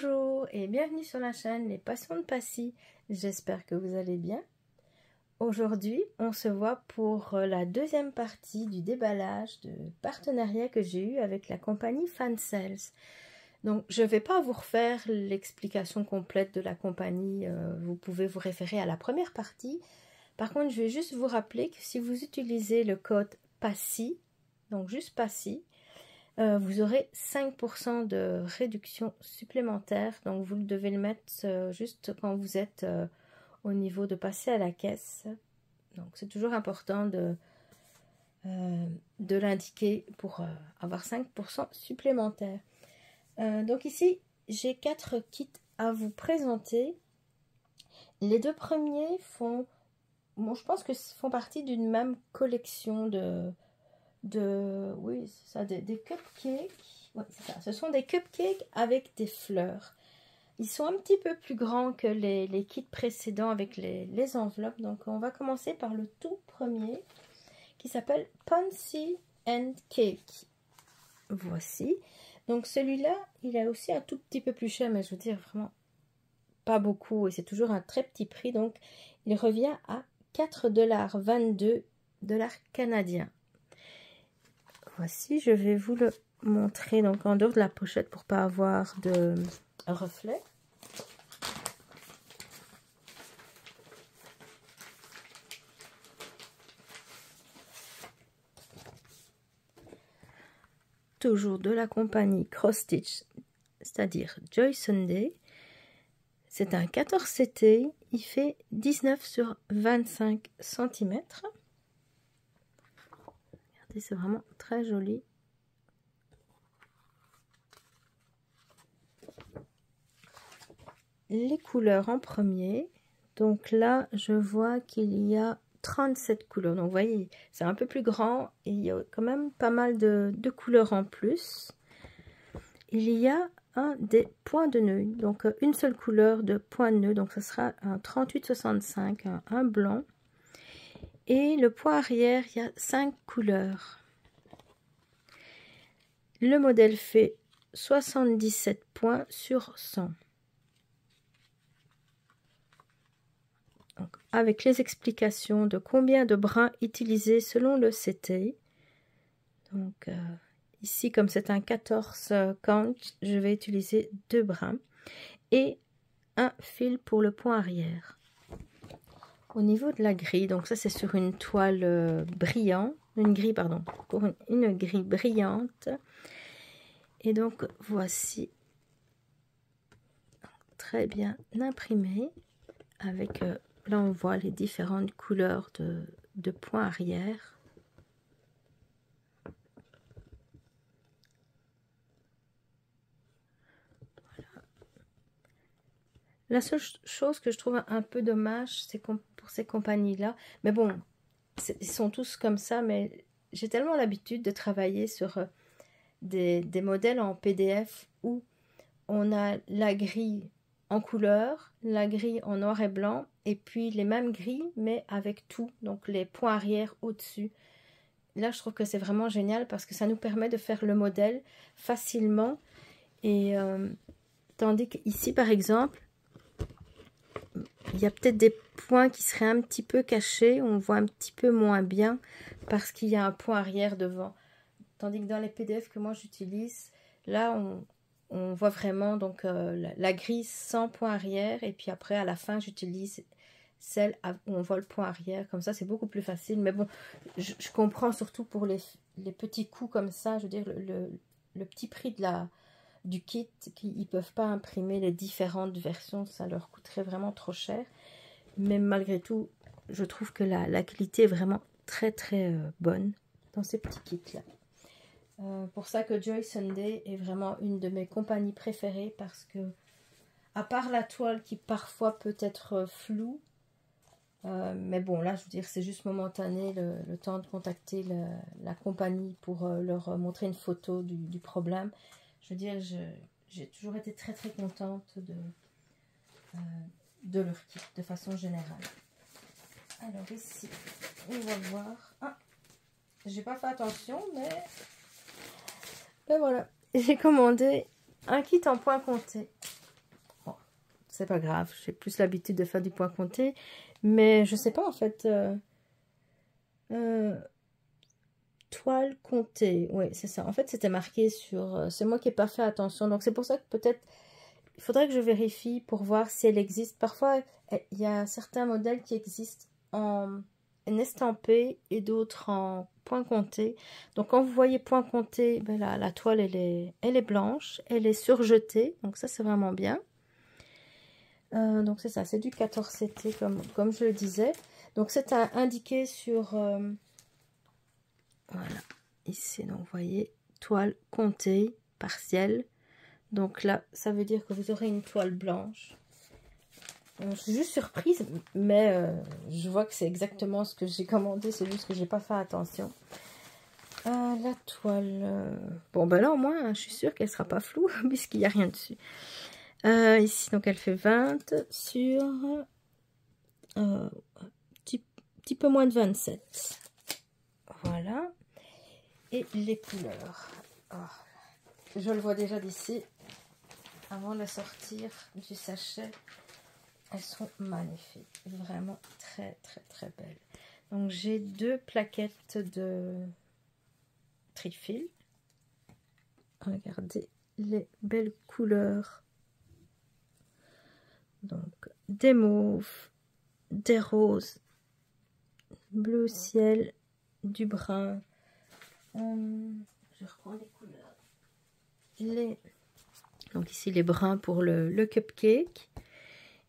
Bonjour et bienvenue sur la chaîne Les Passions de Passy. J'espère que vous allez bien. Aujourd'hui, on se voit pour la deuxième partie du déballage de partenariat que j'ai eu avec la compagnie Fansales. Donc, je ne vais pas vous refaire l'explication complète de la compagnie. Vous pouvez vous référer à la première partie. Par contre, je vais juste vous rappeler que si vous utilisez le code PASSY, donc juste PASSY, vous aurez 5% de réduction supplémentaire. Donc, vous devez le mettre juste quand vous êtes au niveau de passer à la caisse. Donc, c'est toujours important de l'indiquer pour avoir 5% supplémentaire. Donc, ici, j'ai 4 kits à vous présenter. Les deux premiers font, bon, je pense que font partie d'une même collection oui, c'est ça, des cupcakes. Ouais, c'est ça. Ce sont des cupcakes avec des fleurs. Ils sont un petit peu plus grands que les kits précédents avec les enveloppes. Donc, on va commencer par le tout premier qui s'appelle Pansy and Cake. Voici. Donc, celui-là, il est aussi un tout petit peu plus cher, mais je veux dire vraiment pas beaucoup. Et c'est toujours un très petit prix. Donc, il revient à 4,22 $ canadiens. Voici, je vais vous le montrer donc en dehors de la pochette pour pas avoir de reflet. Toujours de la compagnie Cross Stitch, c'est-à-dire Joy Sunday. C'est un 14 CT, il fait 19 sur 25 cm. Regardez, c'est vraiment très joli. Les couleurs en premier. Donc là, je vois qu'il y a 37 couleurs. Donc vous voyez, c'est un peu plus grand et il y a quand même pas mal de couleurs en plus. Il y a des points de nœud. Donc une seule couleur de point de nœud. Donc ce sera un 38,65, un blanc. Et le point arrière, il y a 5 couleurs. Le modèle fait 77 points sur 100. Donc, avec les explications de combien de brins utiliser selon le CT. Donc ici, comme c'est un 14 count, je vais utiliser 2 brins et un fil pour le point arrière. Au niveau de la grille, donc ça c'est sur une toile brillante, une grille pardon, pour une grille brillante. Et donc voici très bien imprimé avec là on voit les différentes couleurs de points arrière. Voilà. La seule chose que je trouve un peu dommage, c'est pour ces compagnies-là, mais bon, ils sont tous comme ça, mais j'ai tellement l'habitude de travailler sur des modèles en PDF où on a la grille en couleur, la grille en noir et blanc, et puis les mêmes grilles, mais avec tout, donc les points arrière au-dessus. Là, je trouve que c'est vraiment génial parce que ça nous permet de faire le modèle facilement. Et tandis qu'ici, par exemple, il y a peut-être des points qui seraient un petit peu cachés, on voit un petit peu moins bien parce qu'il y a un point arrière devant. Tandis que dans les PDF que moi j'utilise, là on voit vraiment donc la grille sans point arrière, et puis après à la fin j'utilise celle où on voit le point arrière, comme ça c'est beaucoup plus facile. Mais bon, je comprends surtout pour les petits coups comme ça, je veux dire le petit prix du kit, qu'ils ne peuvent pas imprimer les différentes versions, ça leur coûterait vraiment trop cher. Mais malgré tout, je trouve que la qualité est vraiment très très bonne dans ces petits kits là. Pour ça que Joy Sunday est vraiment une de mes compagnies préférées, parce que à part la toile qui parfois peut être floue, mais bon là je veux dire c'est juste momentané, le temps de contacter la compagnie pour leur montrer une photo du problème. Je veux dire, j'ai toujours été très très contente de leur kit de façon générale. Alors ici on va voir, j'ai pas fait attention, mais voilà, j'ai commandé un kit en point compté. c'est pas grave. J'ai plus l'habitude de faire du point compté. Mais je sais pas en fait. Toile comptée. Oui, c'est ça. En fait, c'était marqué sur... c'est moi qui n'ai pas fait attention. Donc, c'est pour ça que peut-être... Il faudrait que je vérifie pour voir si elle existe. Parfois, il y a certains modèles qui existent en estampé et d'autres en point compté. Donc, quand vous voyez point compté, ben là, la toile, elle est blanche. Elle est surjetée. Donc, ça, c'est vraiment bien. Donc, c'est ça. C'est du 14CT, comme je le disais. Donc, c'est indiqué sur... voilà, ici, donc vous voyez, toile comptée, partielle. Donc là, ça veut dire que vous aurez une toile blanche. Je suis juste surprise, mais je vois que c'est exactement ce que j'ai commandé, c'est juste que j'ai pas fait attention. La toile... bon, ben là, au moins, hein, je suis sûre qu'elle sera pas floue, puisqu'il n'y a rien dessus. Ici, donc, elle fait 20 sur... petit peu moins de 27. Voilà. Et les couleurs. Oh, je le vois déjà d'ici. Avant de sortir du sachet, elles sont magnifiques. Vraiment très, très, très belles. Donc, j'ai 2 plaquettes de trifil. Regardez les belles couleurs. Donc, des mauves, des roses, bleu ciel, du brun. Je reprends les couleurs. Donc ici les bruns pour le cupcake.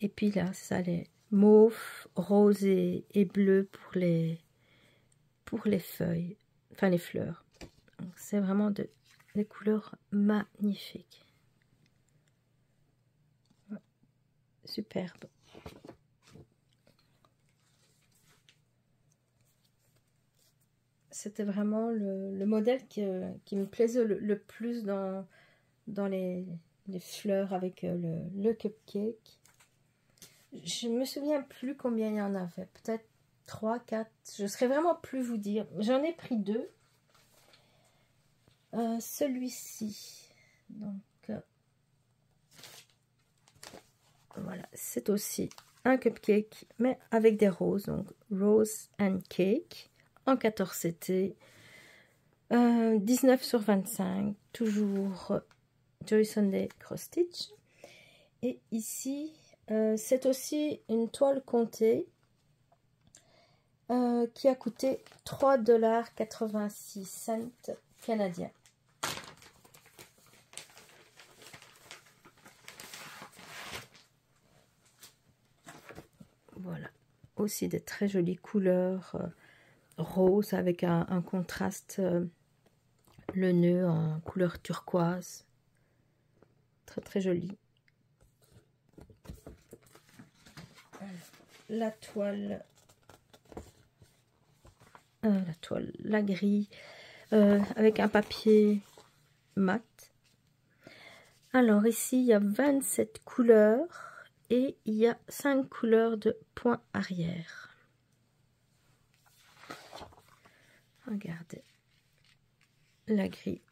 Et puis là, c'est ça, les mauves, roses et bleus pour les feuilles, enfin les fleurs. Donc c'est vraiment des couleurs magnifiques. Superbe. C'était vraiment le modèle qui me plaisait le plus dans les fleurs avec le cupcake. Je me souviens plus combien il y en avait. Peut-être 3, 4. Je ne saurais vraiment plus vous dire. J'en ai pris 2. Celui-ci. Donc, voilà. C'est aussi un cupcake, mais avec des roses. Donc, Rose and Cake en 14CT. 19 sur 25. Toujours Joy Sunday Cross Stitch. Et ici, c'est aussi une toile comptée qui a coûté 3,86 $ canadiens. Voilà, aussi des très jolies couleurs roses avec un contraste, le nœud en couleur turquoise. Très très joli. La toile, la grille, avec un papier mat. Alors ici, il y a 27 couleurs et il y a 5 couleurs de point arrière. Regardez. La grille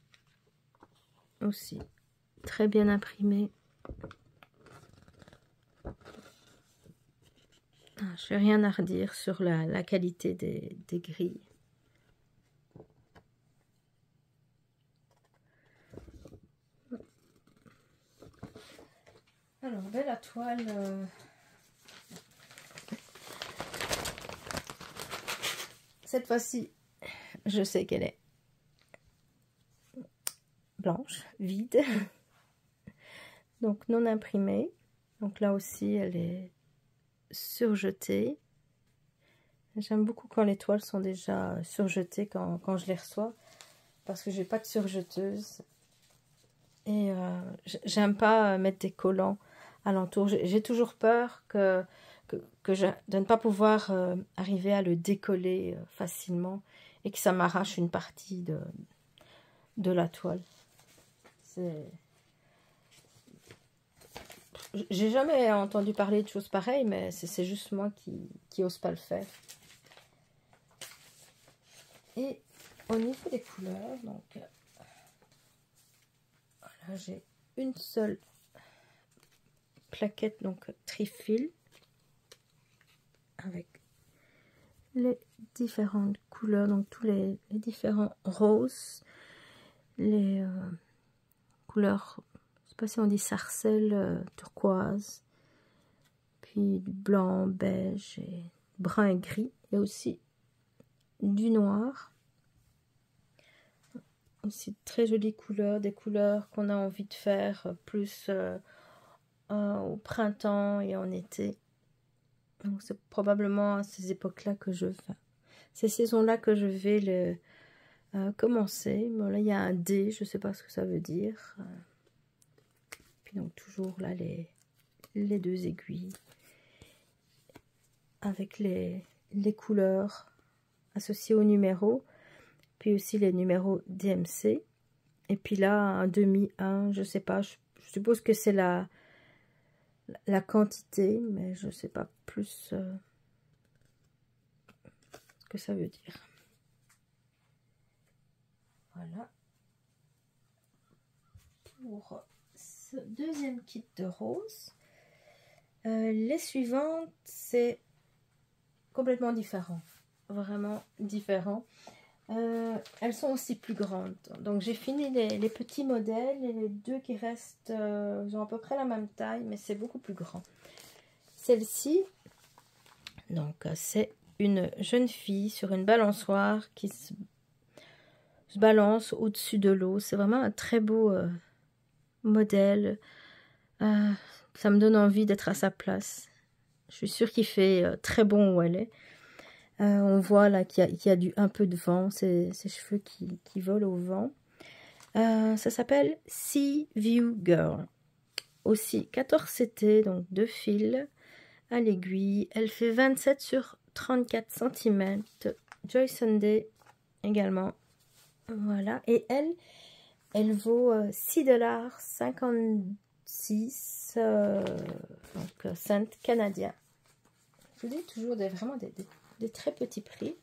aussi, très bien imprimée. Je n'ai rien à redire sur la qualité des grilles. Alors, ben, la toile... cette fois-ci, je sais qu'elle est blanche, vide. Donc, non imprimée. Donc là aussi, elle est surjetée. J'aime beaucoup quand les toiles sont déjà surjetées quand je les reçois. Parce que j'ai pas de surjeteuse. Et j'aime pas mettre des collants alentour. J'ai toujours peur de ne pas pouvoir arriver à le décoller facilement et que ça m'arrache une partie de la toile. J'ai jamais entendu parler de choses pareilles, mais c'est juste moi qui ose pas le faire. Et au niveau des couleurs, donc voilà, j'ai une seule plaquette, donc trifil, avec les différentes couleurs, donc tous les différents roses, les couleurs, je sais pas si on dit sarcelle, turquoise, puis du blanc, beige, et brun et gris, et aussi du noir. Aussi très jolies couleurs, des couleurs qu'on a envie de faire plus au printemps et en été. Donc c'est probablement à ces époques-là que je vais, ces saisons-là que je vais commencer. Bon, là il y a un D, je sais pas ce que ça veut dire. Puis donc toujours là les deux aiguilles avec les couleurs associées au numéro, puis aussi les numéros DMC. Et puis là, un demi, un, je sais pas, je suppose que c'est la quantité, mais je sais pas plus ce que ça veut dire. Voilà. Pour ce deuxième kit de roses, les suivantes, c'est complètement différent. Vraiment différent. Elles sont aussi plus grandes. Donc j'ai fini les petits modèles et les deux qui restent ont à peu près la même taille, mais c'est beaucoup plus grand. Celle-ci, donc c'est une jeune fille sur une balançoire qui se balance au-dessus de l'eau. C'est vraiment un très beau modèle. Ça me donne envie d'être à sa place. Je suis sûre qu'il fait très bon où elle est. On voit là qu'il y a un peu de vent, ses cheveux qui volent au vent. Ça s'appelle Sea View Girl. Aussi 14 CT, donc 2 fils à l'aiguille. Elle fait 27 sur 34 cm. Joy Sunday également. Voilà. Et elle vaut 6,56 $, donc cents canadiens. Je vous dis toujours vraiment des très petits prix.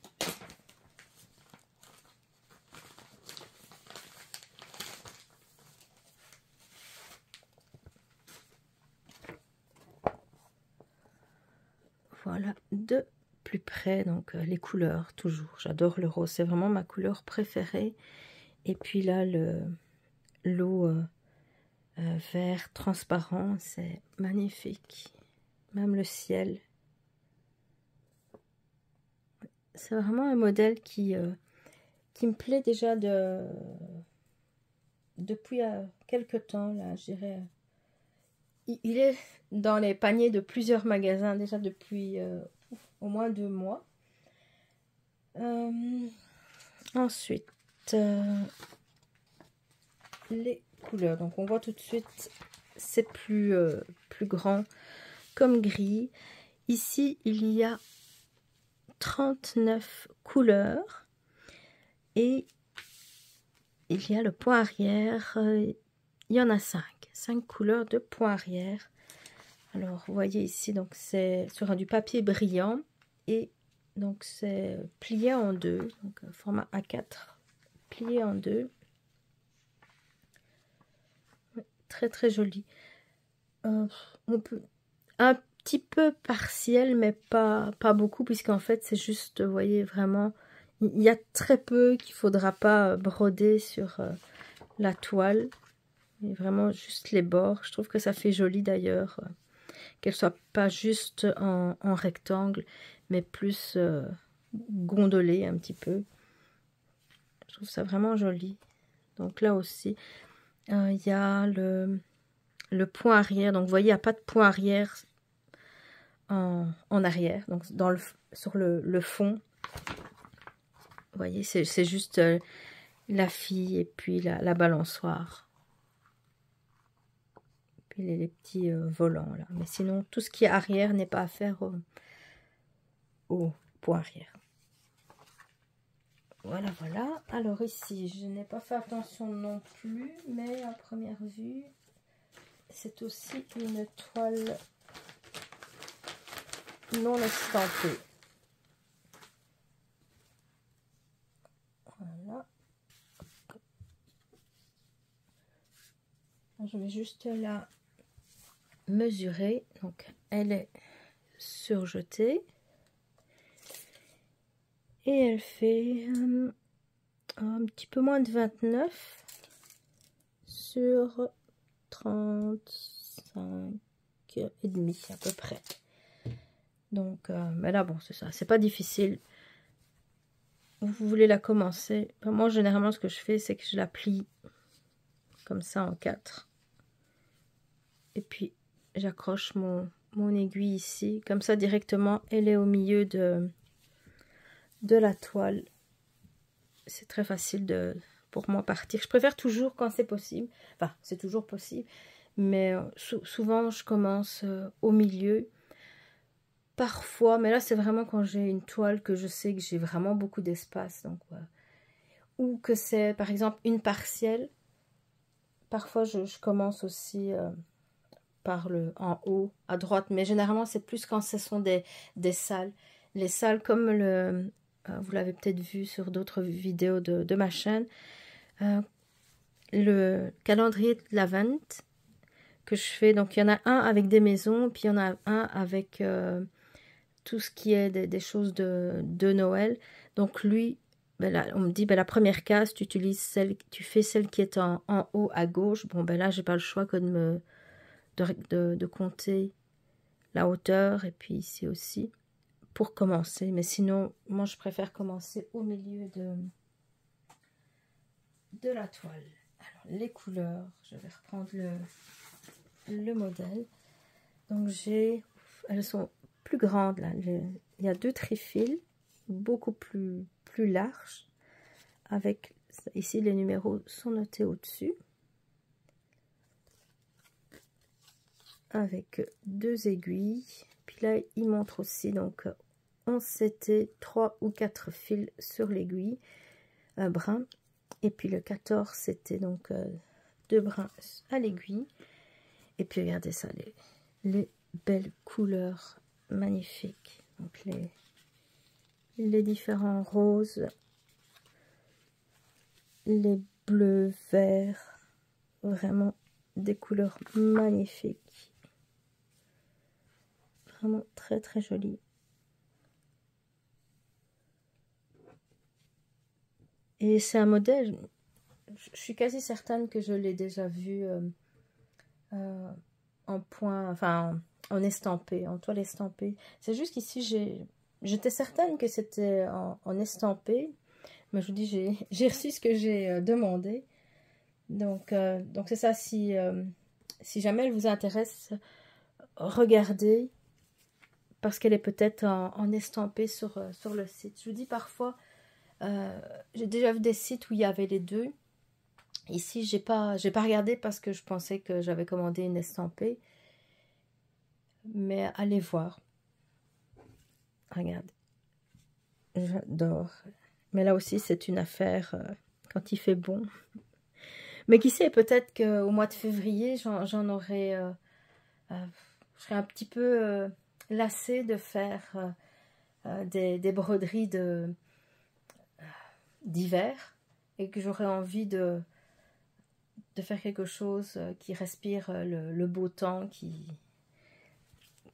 Voilà, de plus près, donc les couleurs, toujours. J'adore le rose, c'est vraiment ma couleur préférée. Et puis là, l'eau vert transparent, c'est magnifique. Même le ciel. C'est vraiment un modèle qui me plaît déjà depuis quelques temps, là, je dirais. Il est dans les paniers de plusieurs magasins déjà depuis au moins 2 mois. Ensuite, les couleurs. Donc on voit tout de suite, c'est plus grand comme gris. Ici, il y a 39 couleurs. Et il y a le point arrière. Il y en a 5 couleurs de point arrière. Alors, vous voyez ici, donc c'est sur du papier brillant et donc c'est plié en deux, donc format A4 plié en deux. Très très joli. On peut un petit peu partiel, mais pas beaucoup, puisqu'en fait c'est juste, vous voyez vraiment, il y a très peu qu'il faudra pas broder sur la toile. Et vraiment juste les bords. Je trouve que ça fait joli d'ailleurs. Qu'elle soit pas juste en rectangle, mais plus gondolée un petit peu. Je trouve ça vraiment joli. Donc là aussi, il y a le point arrière. Donc vous voyez, il n'y a pas de point arrière en arrière. Donc sur le fond, vous voyez, c'est juste la fille et puis la balançoire. Les petits volants là, mais sinon tout ce qui est arrière n'est pas à faire au point arrière. Voilà. Alors ici je n'ai pas fait attention non plus, mais à première vue c'est aussi une toile non estampée. Voilà, je vais juste la mesurer. Donc, elle est surjetée. Et elle fait un petit peu moins de 29 sur 35 et demi à peu près. Donc, mais là, bon, c'est ça. C'est pas difficile. Vous voulez la commencer. Moi, généralement, ce que je fais, c'est que je la plie comme ça en 4. Et puis, j'accroche mon aiguille ici. Comme ça, directement, elle est au milieu de la toile. C'est très facile pour moi partir. Je préfère toujours quand c'est possible. Enfin, c'est toujours possible. Mais souvent, je commence au milieu. Parfois, mais là, c'est vraiment quand j'ai une toile que je sais que j'ai vraiment beaucoup d'espace. Donc, ou que c'est, par exemple, une partielle. Parfois, je commence aussi par en haut, à droite. Mais généralement, c'est plus quand ce sont des salles. Les salles comme vous l'avez peut-être vu sur d'autres vidéos de ma chaîne. Le calendrier de l'Avent que je fais. Donc, il y en a un avec des maisons. Puis, il y en a un avec tout ce qui est des choses de Noël. Donc, lui... Ben là, on me dit, ben la première case, tu fais celle qui est en haut à gauche. Bon, ben là, j'ai pas le choix que de compter la hauteur et puis ici aussi pour commencer. Mais sinon, moi, je préfère commencer au milieu de la toile. Alors, les couleurs, je vais reprendre le modèle. Donc, elles sont plus grandes là. Il y a 2 trifils, beaucoup plus larges, avec ici les numéros sont notés au-dessus, avec 2 aiguilles. Puis là, il montre aussi donc 11 c'était 3 ou 4 fils sur l'aiguille brun, et puis le 14 c'était donc 2 brins à l'aiguille. Et puis regardez ça, les belles couleurs magnifiques. Donc les différents roses, les bleus, verts, vraiment des couleurs magnifiques. Vraiment très très jolies. Et c'est un modèle, je suis quasi certaine que je l'ai déjà vu en point, enfin en estampé, en toile estampée. C'est juste qu'ici j'étais certaine que c'était en estampé, mais je vous dis j'ai reçu ce que j'ai demandé. Donc c'est ça, si jamais elle vous intéresse, regardez, parce qu'elle est peut-être en estampé sur le site. Je vous dis parfois, j'ai déjà vu des sites où il y avait les deux. Ici, j'ai pas regardé parce que je pensais que j'avais commandé une estampée. Mais allez voir. Regarde. J'adore. Mais là aussi, c'est une affaire quand il fait bon. Mais qui sait, peut-être qu'au mois de février, j'en aurai... je serai un petit peu lassée de faire des broderies d'hiver. Et que j'aurais envie de faire quelque chose qui respire le beau temps, qui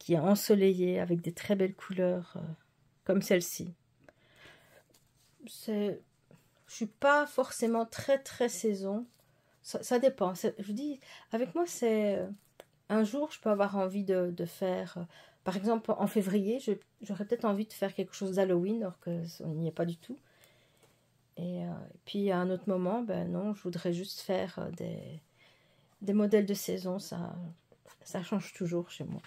est ensoleillé avec des très belles couleurs comme celle-ci. Je suis pas forcément très saison. Ça dépend. Je vous dis, avec moi, c'est un jour, je peux avoir envie de faire... par exemple, en février, j'aurais peut-être envie de faire quelque chose d'Halloween, alors qu'on n'y est pas du tout. Et puis, à un autre moment, ben non, je voudrais juste faire des modèles de saison. Ça change toujours chez moi.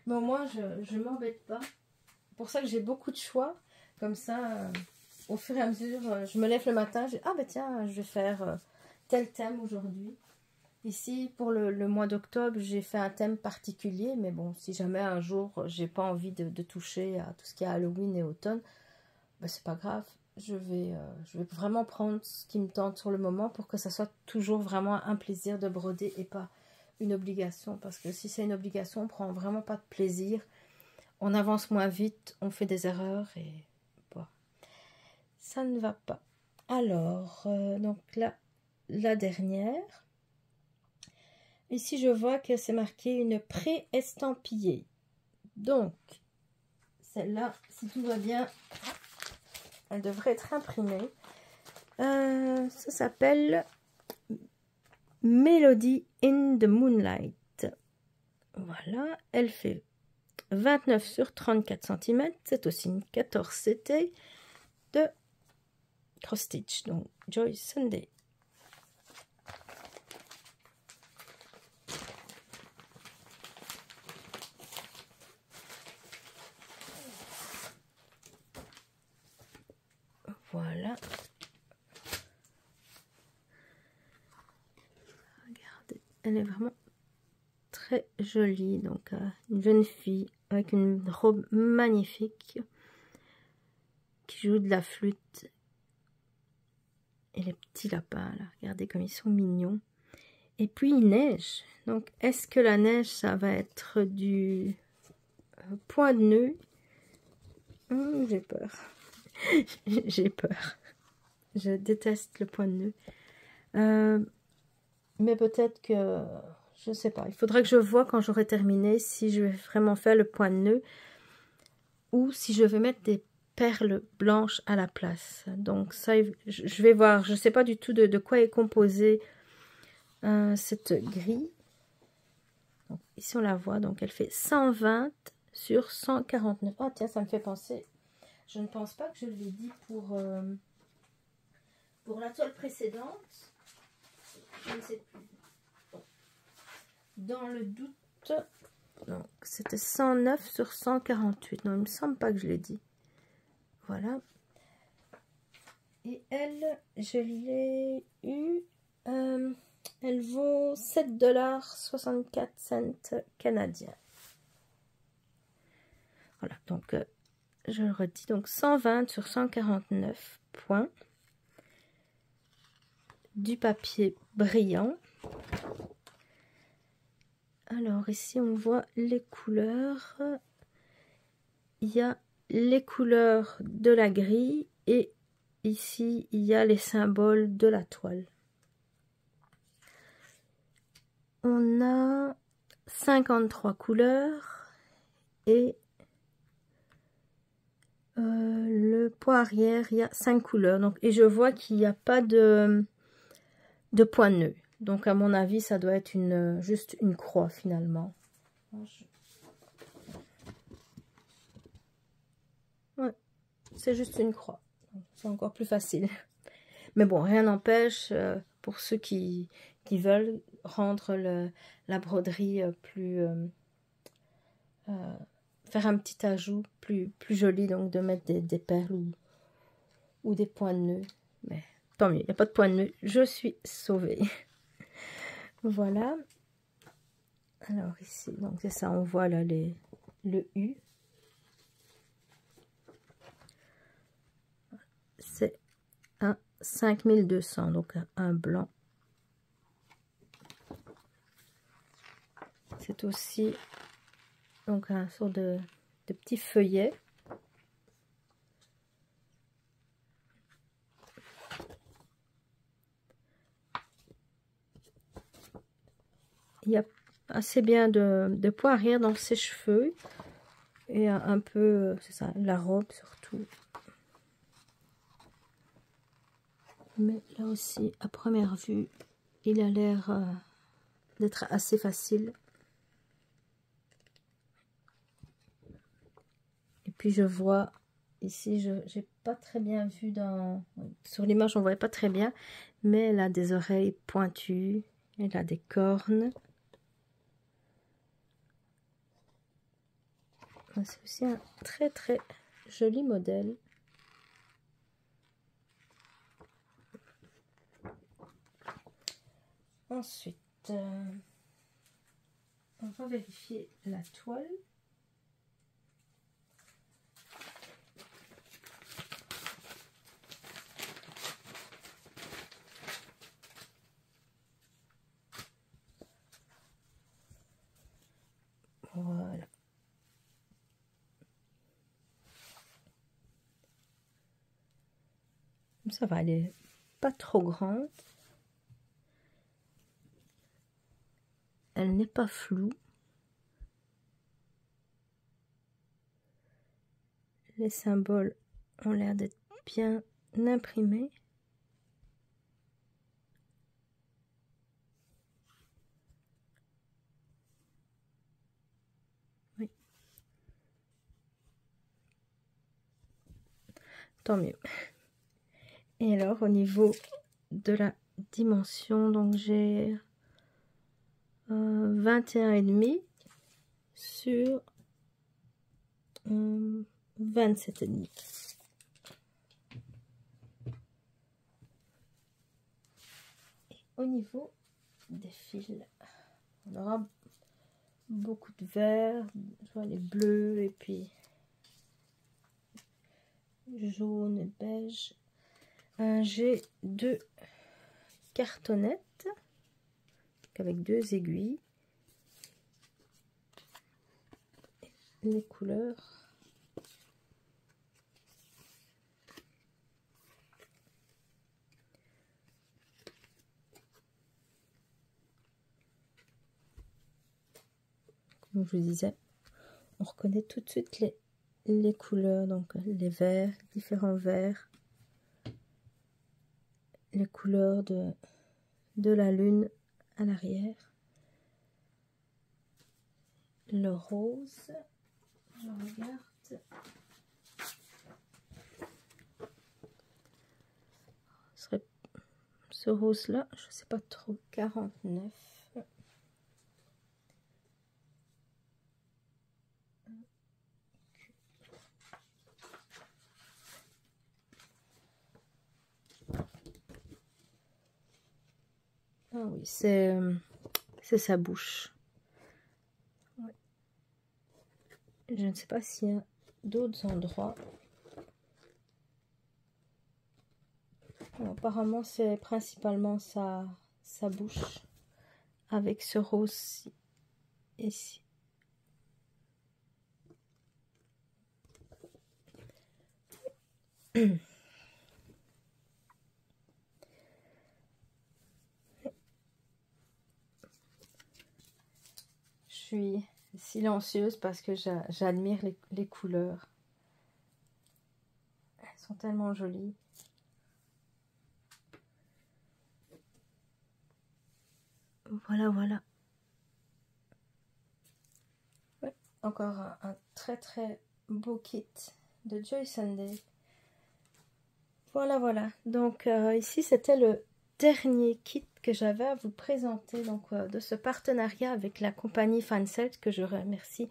Bon, moi, je ne m'embête pas. C'est pour ça que j'ai beaucoup de choix. Comme ça, au fur et à mesure, je me lève le matin. Ah, ben tiens, je vais faire tel thème aujourd'hui. Ici, pour le mois d'octobre, j'ai fait un thème particulier. Mais bon, si jamais un jour, j'ai pas envie de toucher à tout ce qui est Halloween et automne, ben, c'est pas grave. Je vais vraiment prendre ce qui me tente sur le moment pour que ça soit toujours vraiment un plaisir de broder et pas une obligation. Parce que si c'est une obligation, on prend vraiment pas de plaisir. On avance moins vite, on fait des erreurs et bon, ça ne va pas. Alors, donc là, la dernière. ici je vois que c'est marqué une pré-estampillée. Donc, celle-là, si tout va bien, elle devrait être imprimée. Ça s'appelle Melody in the Moonlight. Voilà, elle fait 29 sur 34 cm. C'est aussi une 14 CT de cross stitch, donc Joy Sunday. Voilà. Regardez, elle est vraiment très jolie. Donc, une jeune fille avec une robe magnifique qui joue de la flûte. Et les petits lapins, là, regardez comme ils sont mignons. Et puis, il neige. Donc, est-ce que la neige, ça va être du point de nœud? J'ai peur. J'ai peur. Je déteste le point de nœud. Mais peut-être que... Je sais pas. Il faudrait que je vois quand j'aurai terminé si je vais vraiment faire le point de nœud ou si je vais mettre des perles blanches à la place. Donc ça, je vais voir. Je sais pas du tout de quoi est composée cette grille. Donc, ici on la voit. Donc elle fait 120 sur 149. Ah tiens, ça me fait penser. Je ne pense pas que je l'ai dit pour la toile précédente. Je ne sais plus. Dans le doute, donc c'était 109 sur 148. Non, il me semble pas que je l'ai dit. Voilà. Et elle, je l'ai eue. Elle vaut 7,64 $ canadiens. Voilà, donc je le redis. Donc 120 sur 149 points. Du papier brillant. Alors ici on voit les couleurs. Il y a les couleurs de la grille et ici il y a les symboles de la toile. On a 53 couleurs et le pot arrière il y a 5 couleurs. Donc, et je vois qu'il n'y a pas de point nœud. Donc à mon avis ça doit être juste une croix finalement. Ouais, c'est juste une croix. C'est encore plus facile. Mais bon, rien n'empêche pour ceux qui veulent rendre la broderie plus... faire un petit ajout plus joli, donc de mettre des perles ou des points de nœud. Mais tant mieux, il n'y a pas de point de nœud. Je suis sauvée. Voilà. Alors ici, donc c'est ça, on voit là le U. C'est un 5200, donc un blanc. C'est aussi donc un sort de petit feuillet. Il y a assez bien de poids arrière dans ses cheveux et un peu, c'est ça, la robe surtout. Mais là aussi, à première vue, il a l'air d'être assez facile. Et puis je vois ici, je n'ai pas très bien vu sur l'image, on ne voyait pas très bien, mais elle a des oreilles pointues, elle a des cornes. C'est aussi un très très joli modèle. Ensuite, on va vérifier la toile. Voilà. Ça va, elle est pas trop grande. elle n'est pas floue. Les symboles ont l'air d'être bien imprimés. Oui. Tant mieux. Et alors, au niveau de la dimension, donc j'ai 21,5 sur 27,5. Au niveau des fils, on aura beaucoup de vert, je vois les bleus et puis jaune et beige. J'ai 2 cartonnettes avec 2 aiguilles. Les couleurs. Comme je vous disais, on reconnaît tout de suite les couleurs, donc les verts, différents verts, les couleurs de la lune à l'arrière, le rose, je regarde, ce rose là, je sais pas trop, 49. Ah oui, c'est sa bouche. Ouais. Je ne sais pas s'il y a d'autres endroits. Bon, apparemment, c'est principalement sa bouche avec ce rose ici. Je suis silencieuse parce que j'admire les couleurs. Elles sont tellement jolies. Voilà, voilà. Ouais, encore un très très beau kit de Joy Sunday. Voilà, voilà. Donc ici, c'était le dernier kit que j'avais à vous présenter, donc de ce partenariat avec la compagnie Fancelt, que je remercie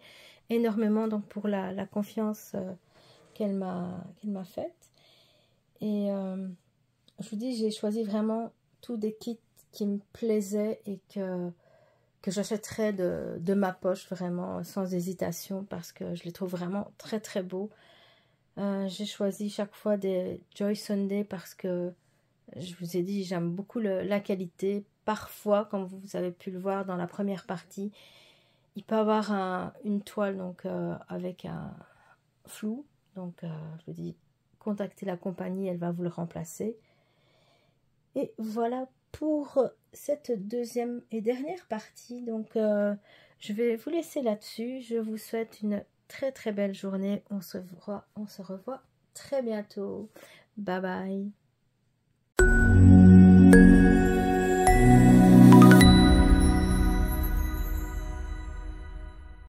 énormément donc pour la confiance qu'elle m'a faite. Et je vous dis, j'ai choisi vraiment tous des kits qui me plaisaient et que j'achèterais de ma poche vraiment sans hésitation parce que je les trouve vraiment très très beaux. J'ai choisi chaque fois des Joy Sunday parce que je vous ai dit, j'aime beaucoup la qualité. Parfois, comme vous avez pu le voir dans la première partie, il peut avoir une toile donc avec un flou. Donc je vous dis, contactez la compagnie, elle va vous le remplacer. Et voilà pour cette deuxième et dernière partie. Donc je vais vous laisser là-dessus. Je vous souhaite une très très belle journée. On se revoit très bientôt. Bye bye.